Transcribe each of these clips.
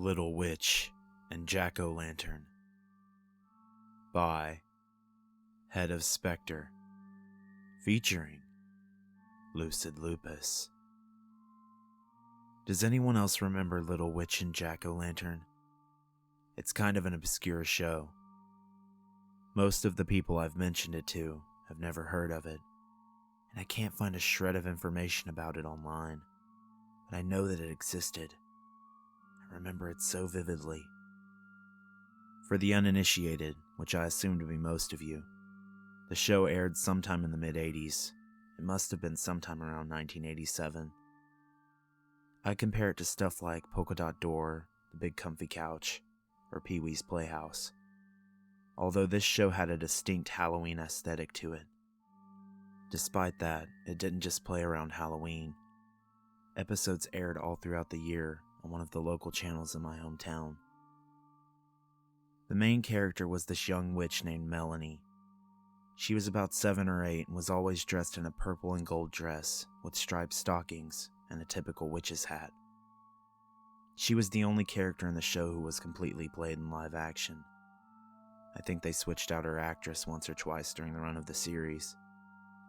Little Witch and Jack-O-Lantern by Head of Spectre, featuring Lucid Lupus. Does anyone else remember Little Witch and Jack-O-Lantern? It's kind of an obscure show. Most of the people I've mentioned it to have never heard of it, and I can't find a shred of information about it online, but I know that it existed. I remember it so vividly. For the uninitiated, which I assume to be most of you, the show aired sometime in the mid-80s. It must have been sometime around 1987. I compare it to stuff like Polka Dot Door, The Big Comfy Couch, or Pee-wee's Playhouse. Although this show had a distinct Halloween aesthetic to it. Despite that, it didn't just play around Halloween. Episodes aired all throughout the year on one of the local channels in my hometown. The main character was this young witch named Melanie. She was about 7 or 8 and was always dressed in a purple and gold dress with striped stockings and a typical witch's hat. She was the only character in the show who was completely played in live action. I think they switched out her actress once or twice during the run of the series,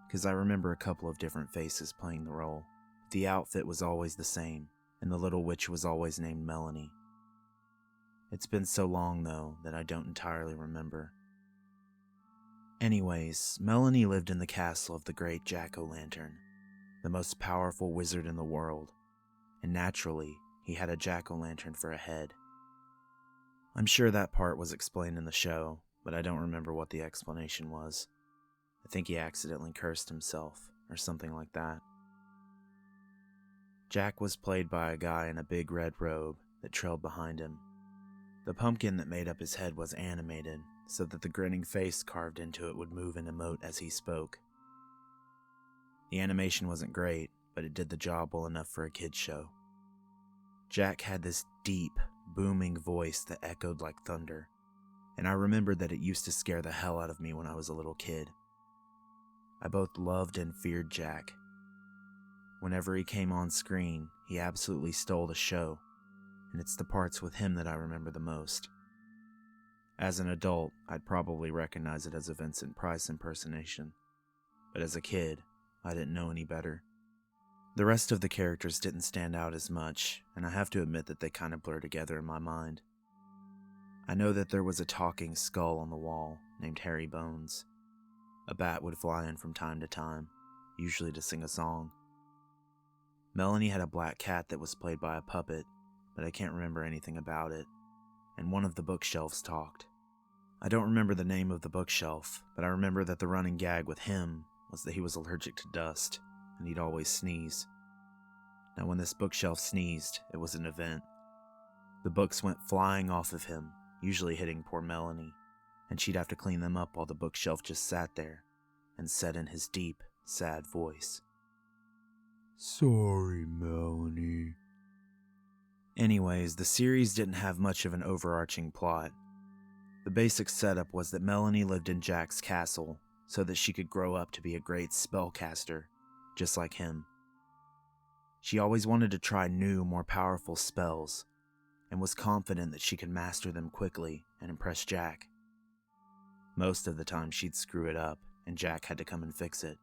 because I remember a couple of different faces playing the role. The outfit was always the same, and the little witch was always named Melanie. It's been so long, though, that I don't entirely remember. Anyways, Melanie lived in the castle of the great Jack-O-Lantern, the most powerful wizard in the world, and naturally, he had a jack-o'-lantern for a head. I'm sure that part was explained in the show, but I don't remember what the explanation was. I think he accidentally cursed himself, or something like that. Jack was played by a guy in a big red robe that trailed behind him. The pumpkin that made up his head was animated, so that the grinning face carved into it would move and emote as he spoke. The animation wasn't great, but it did the job well enough for a kid's show. Jack had this deep, booming voice that echoed like thunder, and I remembered that it used to scare the hell out of me when I was a little kid. I both loved and feared Jack. Whenever he came on screen, he absolutely stole the show, and it's the parts with him that I remember the most. As an adult, I'd probably recognize it as a Vincent Price impersonation, but as a kid, I didn't know any better. The rest of the characters didn't stand out as much, and I have to admit that they kind of blur together in my mind. I know that there was a talking skull on the wall named Harry Bones. A bat would fly in from time to time, usually to sing a song. Melanie had a black cat that was played by a puppet, but I can't remember anything about it, and one of the bookshelves talked. I don't remember the name of the bookshelf, but I remember that the running gag with him was that he was allergic to dust, and he'd always sneeze. Now when this bookshelf sneezed, it was an event. The books went flying off of him, usually hitting poor Melanie, and she'd have to clean them up while the bookshelf just sat there, and said in his deep, sad voice, "Sorry, Melanie." Anyways, the series didn't have much of an overarching plot. The basic setup was that Melanie lived in Jack's castle so that she could grow up to be a great spellcaster, just like him. She always wanted to try new, more powerful spells, and was confident that she could master them quickly and impress Jack. Most of the time she'd screw it up, and Jack had to come and fix it.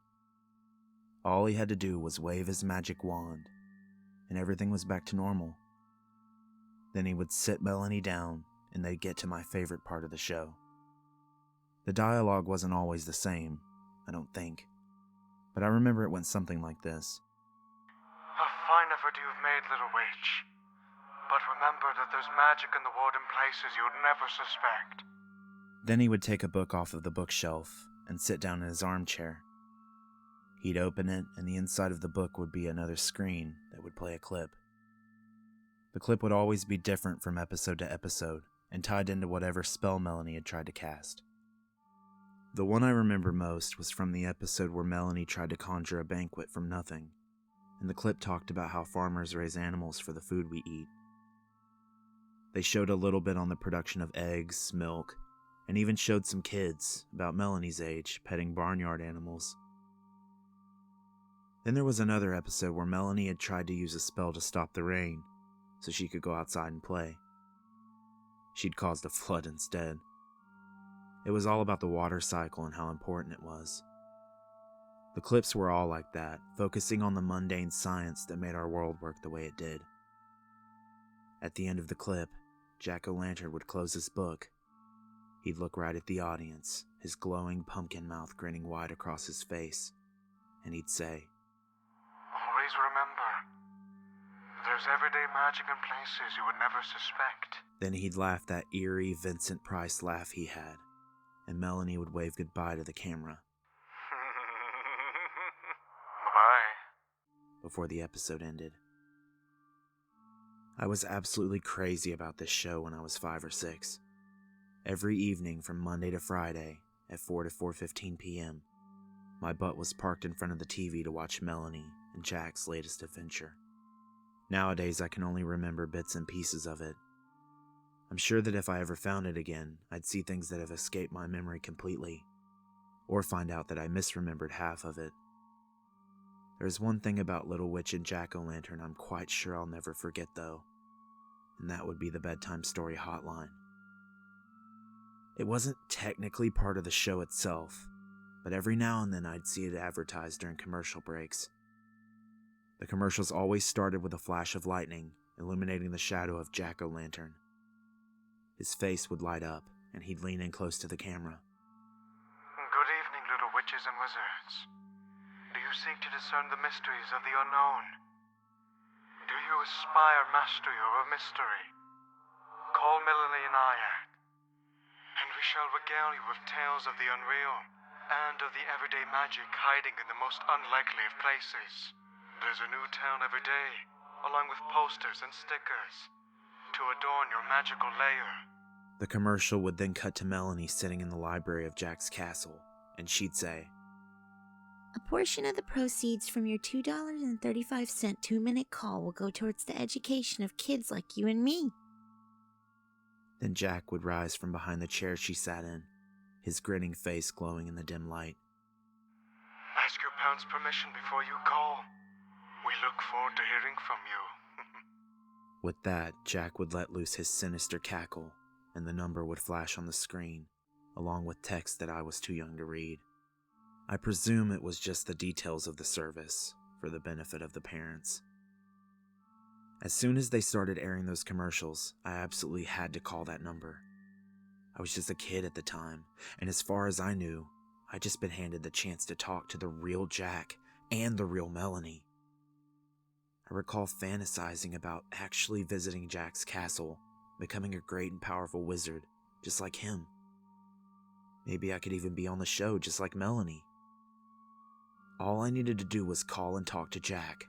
All he had to do was wave his magic wand, and everything was back to normal. Then he would sit Melanie down, and they'd get to my favorite part of the show. The dialogue wasn't always the same, I don't think, but I remember it went something like this. "A fine effort you've made, little witch. But remember that there's magic in the world in places you'd never suspect." Then he would take a book off of the bookshelf and sit down in his armchair. He'd open it, and the inside of the book would be another screen that would play a clip. The clip would always be different from episode to episode, and tied into whatever spell Melanie had tried to cast. The one I remember most was from the episode where Melanie tried to conjure a banquet from nothing, and the clip talked about how farmers raise animals for the food we eat. They showed a little bit on the production of eggs, milk, and even showed some kids, about Melanie's age, petting barnyard animals. Then there was another episode where Melanie had tried to use a spell to stop the rain, so she could go outside and play. She'd caused a flood instead. It was all about the water cycle and how important it was. The clips were all like that, focusing on the mundane science that made our world work the way it did. At the end of the clip, Jack-o'-lantern would close his book. He'd look right at the audience, his glowing pumpkin mouth grinning wide across his face, and he'd say, Always remember, there's everyday magic in places you would never suspect. Then he'd laugh that eerie Vincent Price laugh he had, and Melanie would wave goodbye to the camera. Bye. Before the episode ended. I was absolutely crazy about this show when I was 5 or 6. Every evening from Monday to Friday at 4 to 4:15 p.m., my butt was parked in front of the TV to watch Melanie and Jack's latest adventure. Nowadays, I can only remember bits and pieces of it. I'm sure that if I ever found it again, I'd see things that have escaped my memory completely, or find out that I misremembered half of it. There's one thing about Little Witch and Jack-o'-lantern I'm quite sure I'll never forget though, and that would be the bedtime story hotline. It wasn't technically part of the show itself, but every now and then I'd see it advertised during commercial breaks. The commercials always started with a flash of lightning, illuminating the shadow of Jack-o'-lantern. His face would light up, and he'd lean in close to the camera. Good evening, little witches and wizards. Do you seek to discern the mysteries of the unknown? Do you aspire mastery over mystery? Call Melanie and I, and we shall regale you with tales of the unreal, and of the everyday magic hiding in the most unlikely of places. There's a new town every day, along with posters and stickers, to adorn your magical lair. The commercial would then cut to Melanie sitting in the library of Jack's castle, and she'd say, A portion of the proceeds from your $2.35 2-minute call will go towards the education of kids like you and me. Then Jack would rise from behind the chair she sat in, his grinning face glowing in the dim light. Ask your parents' permission before you call. We look forward to hearing from you. With that, Jack would let loose his sinister cackle, and the number would flash on the screen, along with text that I was too young to read. I presume it was just the details of the service, for the benefit of the parents. As soon as they started airing those commercials, I absolutely had to call that number. I was just a kid at the time, and as far as I knew, I'd just been handed the chance to talk to the real Jack and the real Melanie. I recall fantasizing about actually visiting Jack's castle, becoming a great and powerful wizard, just like him. Maybe I could even be on the show just like Melanie. All I needed to do was call and talk to Jack.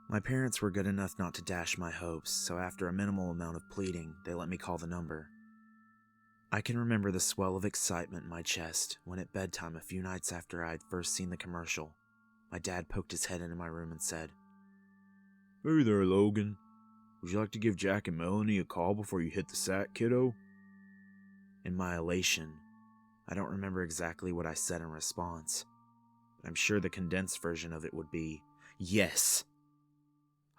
My parents were good enough not to dash my hopes, so after a minimal amount of pleading, they let me call the number. I can remember the swell of excitement in my chest when at bedtime a few nights after I had first seen the commercial, my dad poked his head into my room and said, "Hey there, Logan. Would you like to give Jack and Melanie a call before you hit the sack, kiddo?" In my elation, I don't remember exactly what I said in response, but I'm sure the condensed version of it would be, "Yes!"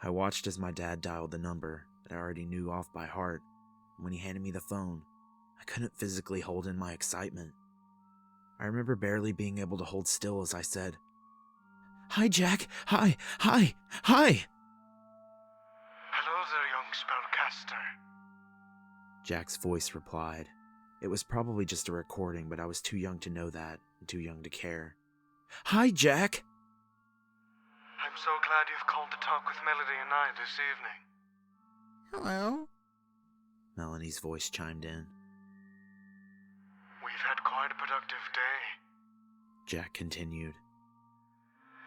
I watched as my dad dialed the number that I already knew off by heart, and when he handed me the phone, I couldn't physically hold in my excitement. I remember barely being able to hold still as I said, "Hi, Jack! Hi! Hi! Hi!" Hello there, young spellcaster. Jack's voice replied. It was probably just a recording, but I was too young to know that, and too young to care. "Hi, Jack!" I'm so glad you've called to talk with Melody and I this evening. Hello? Melanie's voice chimed in. We've had quite a productive day. Jack continued.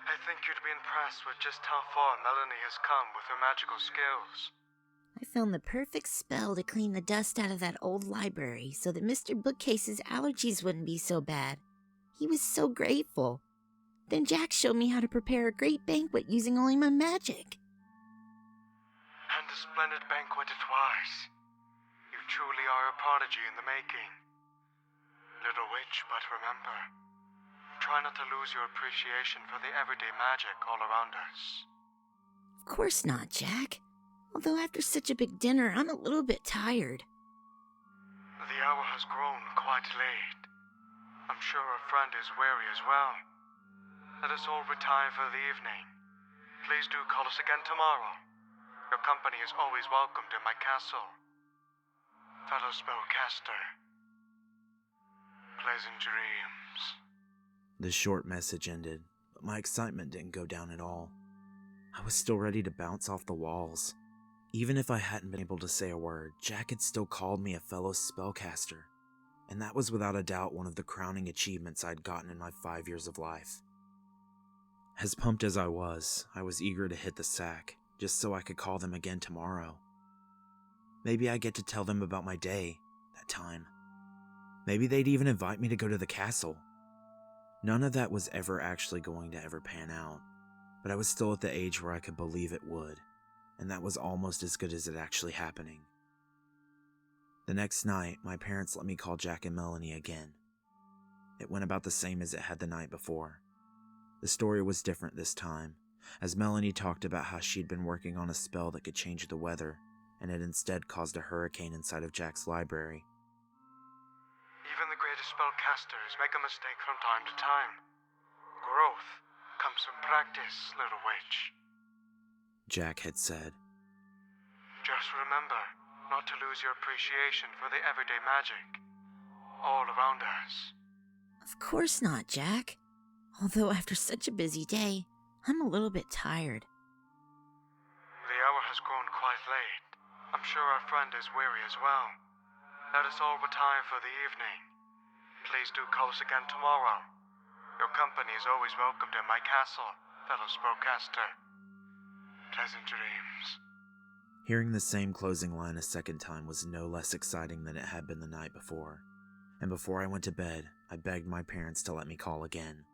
I think you'd be impressed with just how far Melanie has come with her magical skills. I found the perfect spell to clean the dust out of that old library so that Mr. Bookcase's allergies wouldn't be so bad. He was so grateful. Then Jack showed me how to prepare a great banquet using only my magic. And a splendid banquet it was. You truly are a prodigy in the making. Little witch, but remember, try not to lose your appreciation for the everyday magic all around us. Of course not, Jack. Although after such a big dinner, I'm a little bit tired. The hour has grown quite late. I'm sure our friend is weary as well. Let us all retire for the evening. Please do call us again tomorrow. Your company is always welcomed in my castle. Fellow spellcaster. Pleasant dreams. The short message ended, but my excitement didn't go down at all. I was still ready to bounce off the walls. Even if I hadn't been able to say a word, Jack had still called me a fellow spellcaster, and that was without a doubt one of the crowning achievements I'd gotten in my 5 years of life. As pumped as I was eager to hit the sack, just so I could call them again tomorrow. Maybe I'd get to tell them about my day, that time. Maybe they'd even invite me to go to the castle. None of that was ever actually going to ever pan out, but I was still at the age where I could believe it would, and that was almost as good as it actually happening. The next night, my parents let me call Jack and Melanie again. It went about the same as it had the night before. The story was different this time, as Melanie talked about how she'd been working on a spell that could change the weather, and had instead caused a hurricane inside of Jack's library. Even the greatest spellcasters make a mistake from time to time. Growth comes from practice, little witch, Jack had said. Just remember not to lose your appreciation for the everyday magic all around us. Of course not, Jack. Although after such a busy day, I'm a little bit tired. The hour has grown quite late. I'm sure our friend is weary as well. Let us all retire for the evening. Please do call us again tomorrow. Your company is always welcomed in my castle, fellow spellcaster. Pleasant dreams. Hearing the same closing line a second time was no less exciting than it had been the night before, and before I went to bed, I begged my parents to let me call again.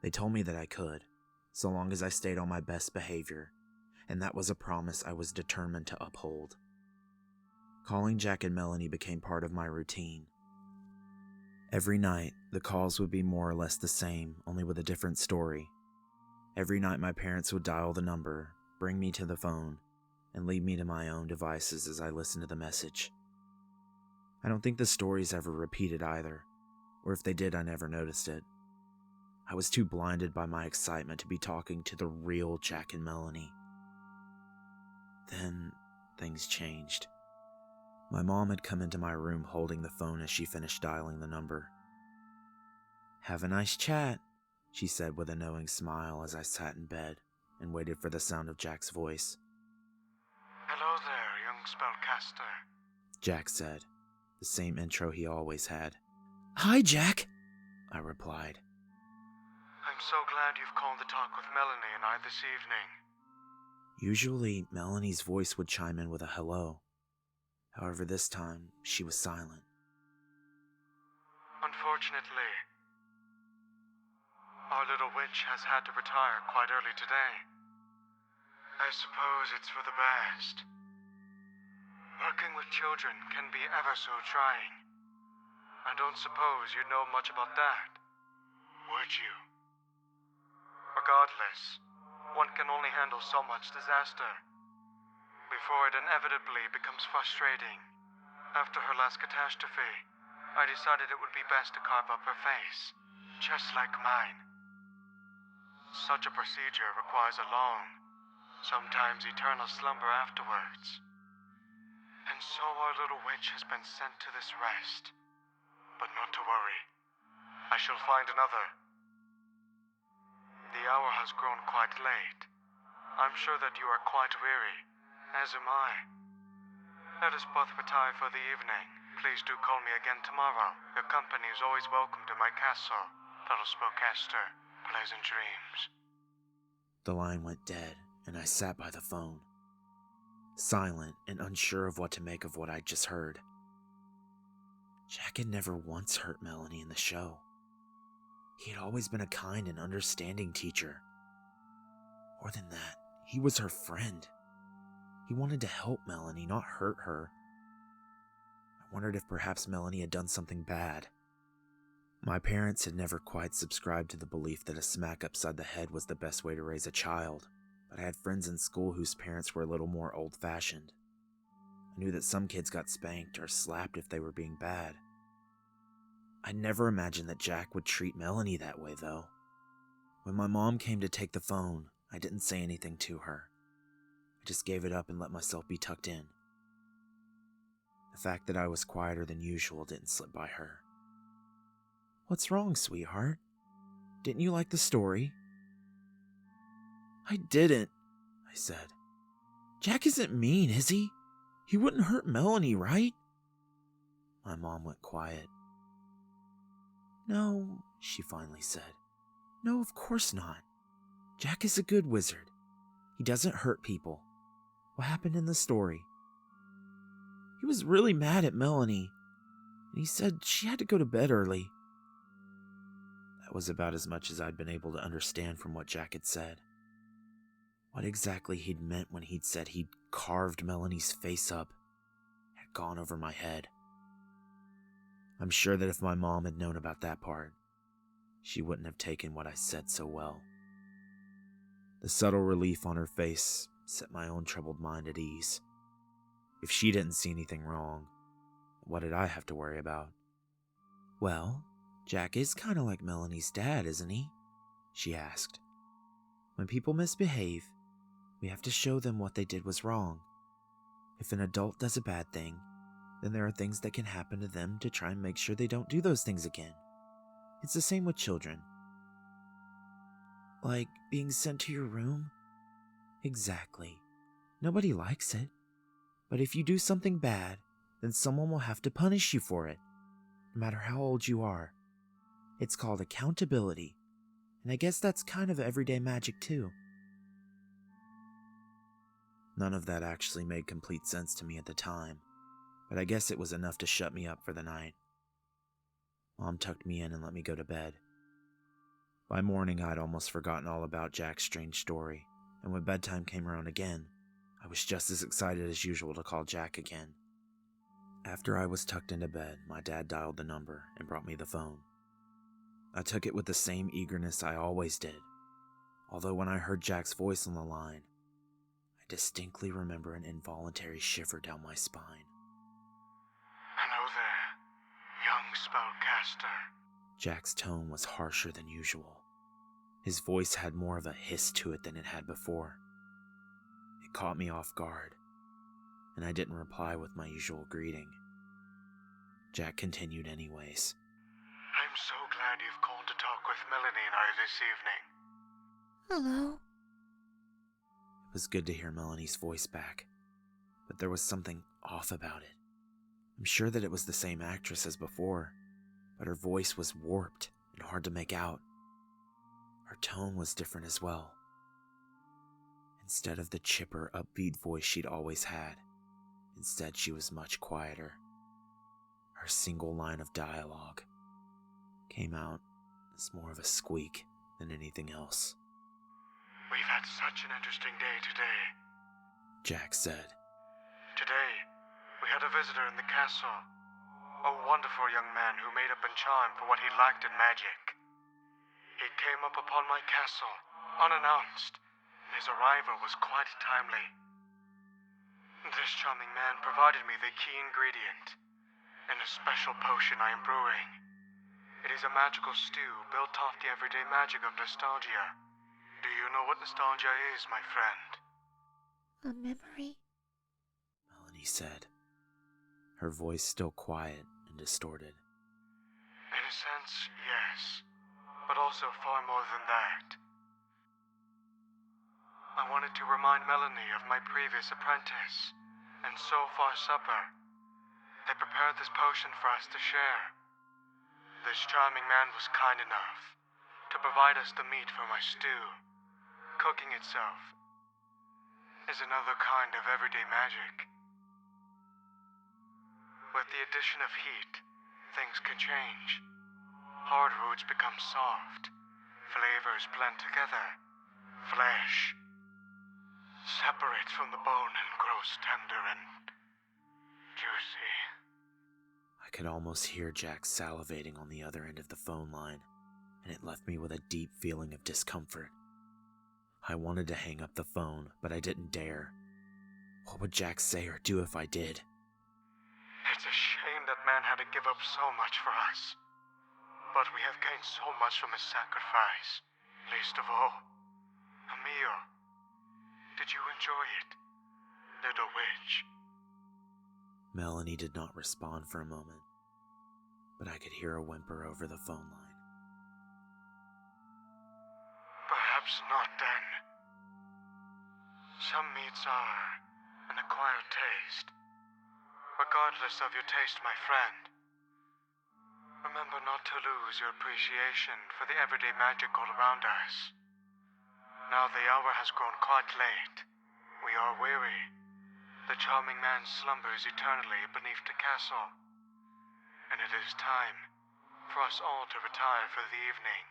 They told me that I could, so long as I stayed on my best behavior, and that was a promise I was determined to uphold. Calling Jack and Melanie became part of my routine. Every night, the calls would be more or less the same, only with a different story. Every night my parents would dial the number, bring me to the phone, and leave me to my own devices as I listened to the message. I don't think the stories ever repeated either, or if they did, I never noticed it. I was too blinded by my excitement to be talking to the real Jack and Melanie. Then, things changed. My mom had come into my room holding the phone as she finished dialing the number. "Have a nice chat," she said with a knowing smile as I sat in bed and waited for the sound of Jack's voice. Hello there, young spellcaster, Jack said, the same intro he always had. "Hi, Jack," I replied. I'm so glad you've called to talk with Melanie and I this evening. Usually, Melanie's voice would chime in with a hello. However, this time, she was silent. Unfortunately, our little witch has had to retire quite early today. I suppose it's for the best. Working with children can be ever so trying. I don't suppose you know much about that, would you? Regardless, one can only handle so much disaster before it inevitably becomes frustrating. After her last catastrophe, I decided it would be best to carve up her face, just like mine. Such a procedure requires a long, sometimes eternal slumber afterwards. And so our little witch has been sent to this rest. But not to worry, I shall find another. The hour has grown quite late. I'm sure that you are quite weary, as am I. Let us both retire for the evening. Please do call me again tomorrow. Your company is always welcomed in my castle, fellow spellcaster. Pleasant dreams. The line went dead, and I sat by the phone, silent and unsure of what to make of what I'd just heard. Jack had never once hurt Melanie in the show. He had always been a kind and understanding teacher. More than that, he was her friend. He wanted to help Melanie, not hurt her. I wondered if perhaps Melanie had done something bad. My parents had never quite subscribed to the belief that a smack upside the head was the best way to raise a child, but I had friends in school whose parents were a little more old-fashioned. I knew that some kids got spanked or slapped if they were being bad. I never imagined that Jack would treat Melanie that way, though. When my mom came to take the phone, I didn't say anything to her. I just gave it up and let myself be tucked in. The fact that I was quieter than usual didn't slip by her. "What's wrong, sweetheart? Didn't you like the story?" "I didn't," I said. "Jack isn't mean, is he? He wouldn't hurt Melanie, right?" My mom went quiet. "No," she finally said. "No, of course not. Jack is a good wizard. He doesn't hurt people. What happened in the story?" "He was really mad at Melanie, and he said she had to go to bed early." That was about as much as I'd been able to understand from what Jack had said. What exactly he'd meant when he'd said he'd carved Melanie's face up had gone over my head. I'm sure that if my mom had known about that part, she wouldn't have taken what I said so well. The subtle relief on her face set my own troubled mind at ease. If she didn't see anything wrong, what did I have to worry about? "Well, Jack is kind of like Melanie's dad, isn't he?" she asked. "When people misbehave, we have to show them what they did was wrong. If an adult does a bad thing, then there are things that can happen to them to try and make sure they don't do those things again. It's the same with children." "Like being sent to your room?" "Exactly. Nobody likes it. But if you do something bad, then someone will have to punish you for it, no matter how old you are. It's called accountability, and I guess that's kind of everyday magic too." None of that actually made complete sense to me at the time, but I guess it was enough to shut me up for the night. Mom tucked me in and let me go to bed. By morning, I'd almost forgotten all about Jack's strange story, and when bedtime came around again, I was just as excited as usual to call Jack again. After I was tucked into bed, my dad dialed the number and brought me the phone. I took it with the same eagerness I always did, although when I heard Jack's voice on the line, I distinctly remember an involuntary shiver down my spine. "Hello there, young spellcaster." Jack's tone was harsher than usual. His voice had more of a hiss to it than it had before. It caught me off guard, and I didn't reply with my usual greeting. Jack continued anyways. "I'm so glad you've called to talk with Melanie and I this evening." Hello? It was good to hear Melanie's voice back, but there was something off about it. I'm sure that it was the same actress as before, but her voice was warped and hard to make out. Her tone was different as well. Instead of the chipper, upbeat voice she'd always had, instead she was much quieter. Her single line of dialogue came out as more of a squeak than anything else. "We've had such an interesting day today," Jack said. "Today, we had a visitor in the castle. A wonderful young man who made up in charm for what he liked in magic. He came up upon my castle, unannounced, and his arrival was quite timely. This charming man provided me the key ingredient in a special potion I am brewing. It is a magical stew built off the everyday magic of nostalgia. Do you know what nostalgia is, my friend?" A memory? Melanie said, her voice still quiet and distorted. "In a sense, yes, but also far more than that. I wanted to remind Melanie of my previous apprentice, and so far supper. They prepared this potion for us to share. This charming man was kind enough to provide us the meat for my stew. Cooking itself is another kind of everyday magic. With the addition of heat, things can change. Hard roots become soft, flavors blend together, flesh separates from the bone and grows tender and juicy." I could almost hear Jack salivating on the other end of the phone line, and it left me with a deep feeling of discomfort. I wanted to hang up the phone, but I didn't dare. What would Jack say or do if I did? It's a shame that man had to give up so much for us. But we have gained so much from his sacrifice. Least of all, a meal. Did you enjoy it, little witch? Melanie did not respond for a moment, but I could hear a whimper over the phone line. Perhaps not then. Some meats are an acquired taste. Regardless of your taste, my friend, remember not to lose your appreciation for the everyday magic all around us. Now the hour has grown quite late. We are weary. The charming man slumbers eternally beneath the castle, and it is time for us all to retire for the evening.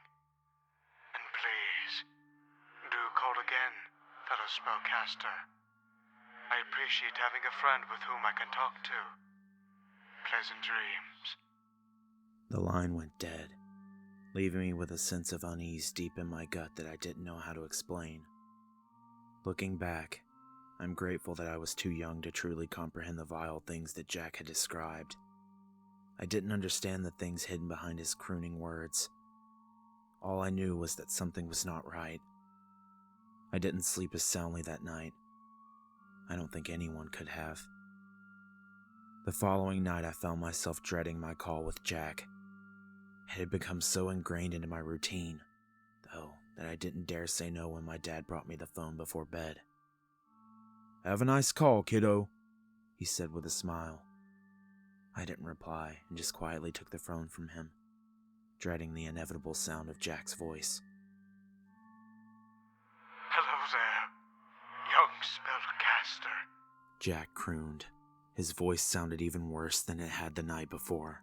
And please, do call again, fellow spellcaster. I appreciate having a friend with whom I can talk to. Pleasant dreams. The line went dead, leaving me with a sense of unease deep in my gut that I didn't know how to explain. Looking back, I'm grateful that I was too young to truly comprehend the vile things that Jack had described. I didn't understand the things hidden behind his crooning words. All I knew was that something was not right. I didn't sleep as soundly that night. I don't think anyone could have. The following night, I found myself dreading my call with Jack. It had become so ingrained into my routine, though, that I didn't dare say no when my dad brought me the phone before bed. "Have a nice call, kiddo," he said with a smile. I didn't reply and just quietly took the phone from him, dreading the inevitable sound of Jack's voice. Hello there, young spellcaster. Jack crooned. His voice sounded even worse than it had the night before.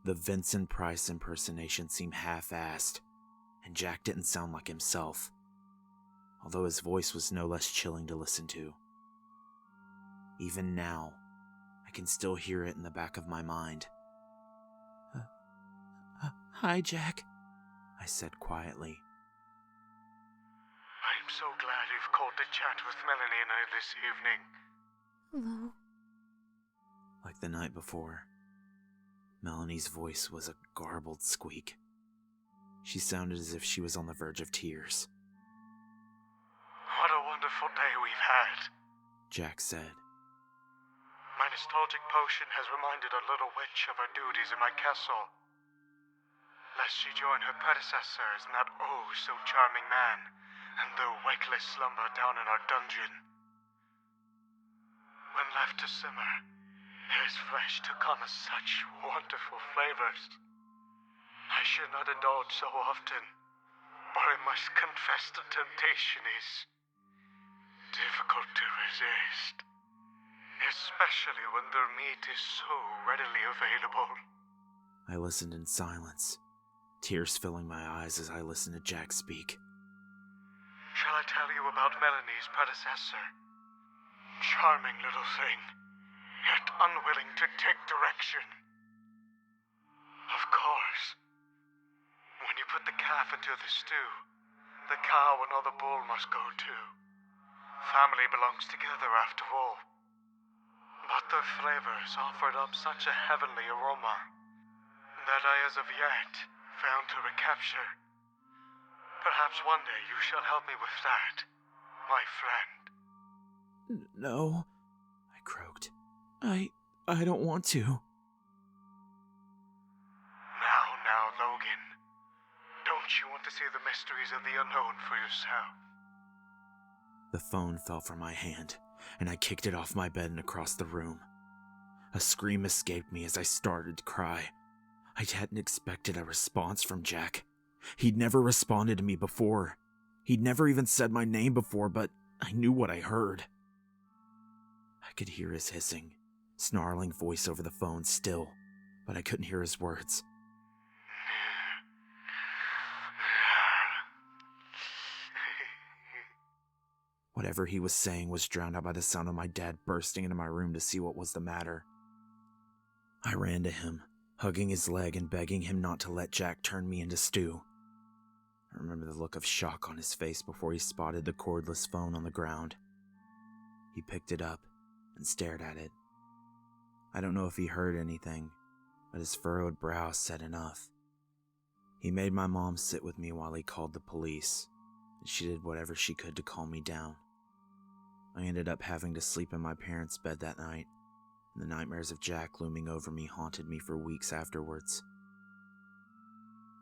The Vincent Price impersonation seemed half-assed, and Jack didn't sound like himself, although his voice was no less chilling to listen to. Even now, I can still hear it in the back of my mind. Hi, Jack, I said quietly. I'm so glad you've called to chat with Melanie and I this evening. Hello. Like the night before, Melanie's voice was a garbled squeak. She sounded as if she was on the verge of tears. What a wonderful day we've had, Jack said. My nostalgic potion has reminded our little witch of her duties in my castle, lest she join her predecessors and that oh-so-charming man and their wakeless slumber down in our dungeon. When left to simmer, his flesh took on such wonderful flavors. I should not indulge so often, or I must confess the temptation is difficult to resist, especially when their meat is so readily available. I listened in silence, tears filling my eyes as I listened to Jack speak. Shall I tell you about Melanie's predecessor? Charming little thing, yet unwilling to take direction. Of course. When you put the calf into the stew, the cow and all the bull must go too. Family belongs together after all. But their flavors offered up such a heavenly aroma that I as of yet failed to recapture. Perhaps one day you shall help me with that, my friend. No, I croaked. I don't want to. Now, Logan. Don't you want to see the mysteries of the unknown for yourself? The phone fell from my hand, and I kicked it off my bed and across the room. A scream escaped me as I started to cry. I hadn't expected a response from Jack. He'd never responded to me before. He'd never even said my name before, but I knew what I heard. I could hear his hissing, snarling voice over the phone still, but I couldn't hear his words. Whatever he was saying was drowned out by the sound of my dad bursting into my room to see what was the matter. I ran to him, hugging his leg and begging him not to let Jack turn me into stew. I remember the look of shock on his face before he spotted the cordless phone on the ground. He picked it up and stared at it. I don't know if he heard anything, but his furrowed brow said enough. He made my mom sit with me while he called the police, and she did whatever she could to calm me down. I ended up having to sleep in my parents' bed that night, and the nightmares of Jack looming over me haunted me for weeks afterwards.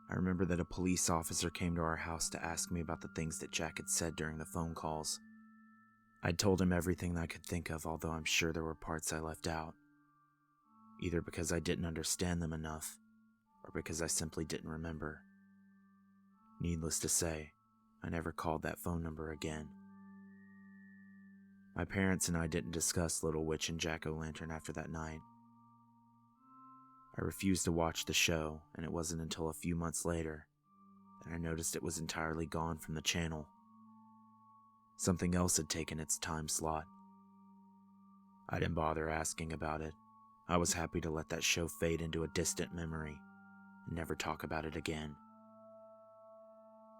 I remember that a police officer came to our house to ask me about the things that Jack had said during the phone calls. I'd told him everything I could think of, although I'm sure there were parts I left out, either because I didn't understand them enough, or because I simply didn't remember. Needless to say, I never called that phone number again. My parents and I didn't discuss Little Witch and Jack-o'-lantern after that night. I refused to watch the show, and it wasn't until a few months later that I noticed it was entirely gone from the channel. Something else had taken its time slot. I didn't bother asking about it. I was happy to let that show fade into a distant memory and never talk about it again.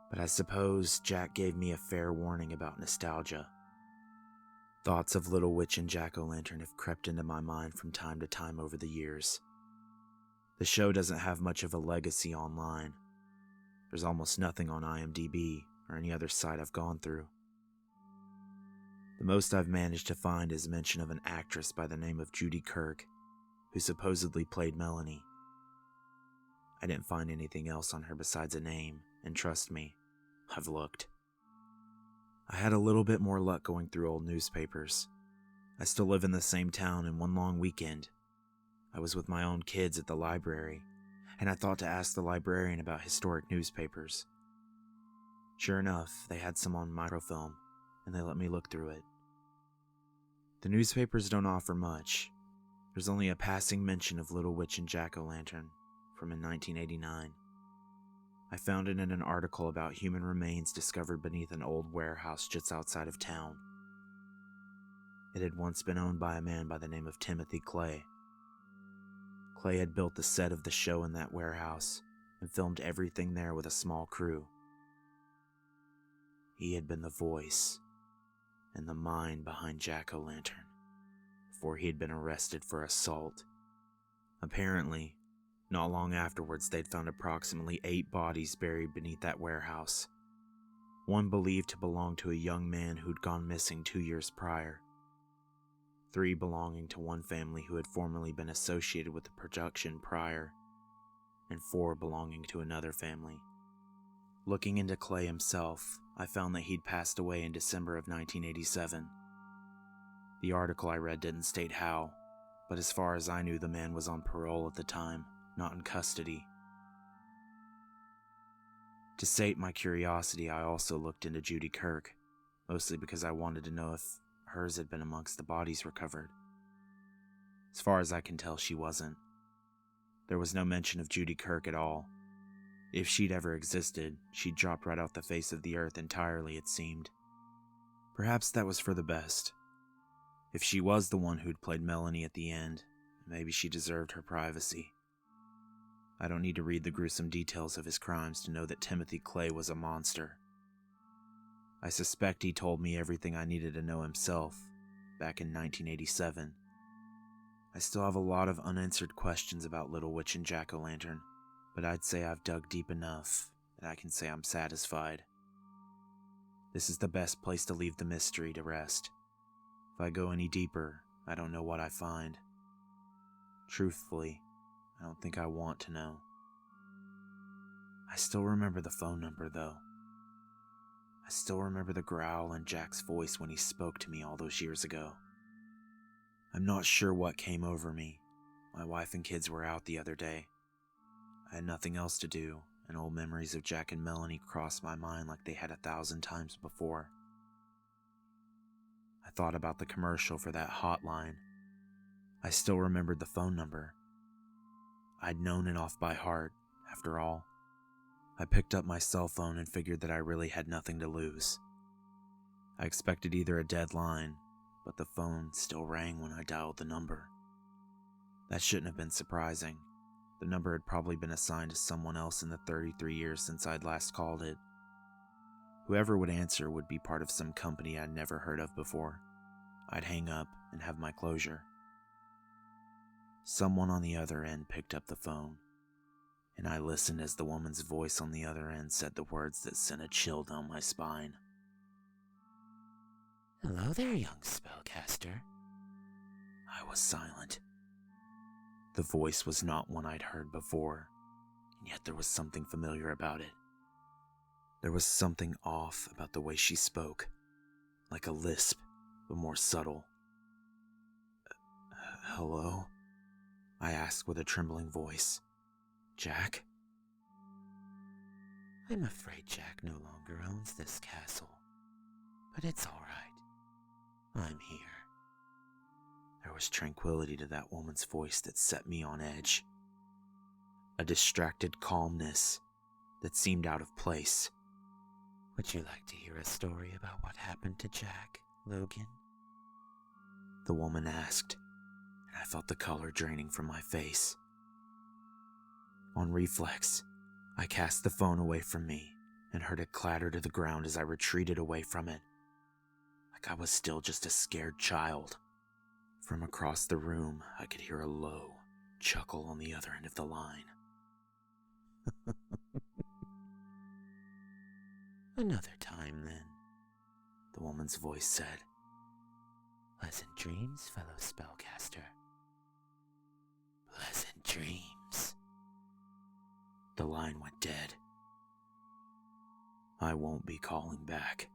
But I suppose Jack gave me a fair warning about nostalgia. Thoughts of Little Witch and Jack-o'-lantern have crept into my mind from time to time over the years. The show doesn't have much of a legacy online. There's almost nothing on IMDb or any other site I've gone through. The most I've managed to find is mention of an actress by the name of Judy Kirk, who supposedly played Melanie. I didn't find anything else on her besides a name, and trust me, I've looked. I had a little bit more luck going through old newspapers. I still live in the same town, and one long weekend, I was with my own kids at the library, and I thought to ask the librarian about historic newspapers. Sure enough, they had some on microfilm, and they let me look through it. The newspapers don't offer much. There's only a passing mention of Little Witch and Jack-o'-lantern from in 1989. I found it in an article about human remains discovered beneath an old warehouse just outside of town. It had once been owned by a man by the name of Timothy Clay. Clay had built the set of the show in that warehouse and filmed everything there with a small crew. He had been the voice and the mind behind Jack-o'-lantern before he had been arrested for assault. Apparently, not long afterwards, they'd found approximately 8 bodies buried beneath that warehouse. One believed to belong to a young man who'd gone missing 2 years prior. 3 belonging to one family who had formerly been associated with the production prior, and 4 belonging to another family. Looking into Clay himself, I found that he'd passed away in December of 1987. The article I read didn't state how, but as far as I knew, the man was on parole at the time, not in custody. To sate my curiosity, I also looked into Judy Kirk, mostly because I wanted to know if hers had been amongst the bodies recovered. As far as I can tell, she wasn't. There was no mention of Judy Kirk at all. If she'd ever existed, she'd dropped right off the face of the earth entirely, it seemed. Perhaps that was for the best. If she was the one who'd played Melanie at the end, maybe she deserved her privacy. I don't need to read the gruesome details of his crimes to know that Timothy Clay was a monster. I suspect he told me everything I needed to know himself, back in 1987. I still have a lot of unanswered questions about Little Witch and Jack-o'-lantern, but I'd say I've dug deep enough that I can say I'm satisfied. This is the best place to leave the mystery to rest. If I go any deeper, I don't know what I find. Truthfully, I don't think I want to know. I still remember the phone number, though. I still remember the growl in Jack's voice when he spoke to me all those years ago. I'm not sure what came over me. My wife and kids were out the other day. I had nothing else to do, and old memories of Jack and Melanie crossed my mind like they had 1,000 times before. I thought about the commercial for that hotline. I still remembered the phone number. I'd known it off by heart, after all. I picked up my cell phone and figured that I really had nothing to lose. I expected either a dead line, but the phone still rang when I dialed the number. That shouldn't have been surprising. The number had probably been assigned to someone else in the 33 years since I'd last called it. Whoever would answer would be part of some company I'd never heard of before. I'd hang up and have my closure. Someone on the other end picked up the phone, and I listened as the woman's voice on the other end said the words that sent a chill down my spine. Hello there, young spellcaster. I was silent. The voice was not one I'd heard before, and yet there was something familiar about it. There was something off about the way she spoke, like a lisp, but more subtle. Hello? I asked with a trembling voice. Jack? I'm afraid Jack no longer owns this castle, but it's all right. I'm here. There was tranquility to that woman's voice that set me on edge. A distracted calmness that seemed out of place. Would you like to hear a story about what happened to Jack, Logan? The woman asked, and I felt the color draining from my face. On reflex, I cast the phone away from me and heard it clatter to the ground as I retreated away from it, like I was still just a scared child. From across the room, I could hear a low chuckle on the other end of the line. Another time, then, the woman's voice said. Pleasant dreams, fellow spellcaster. Pleasant dreams. The line went dead. I won't be calling back.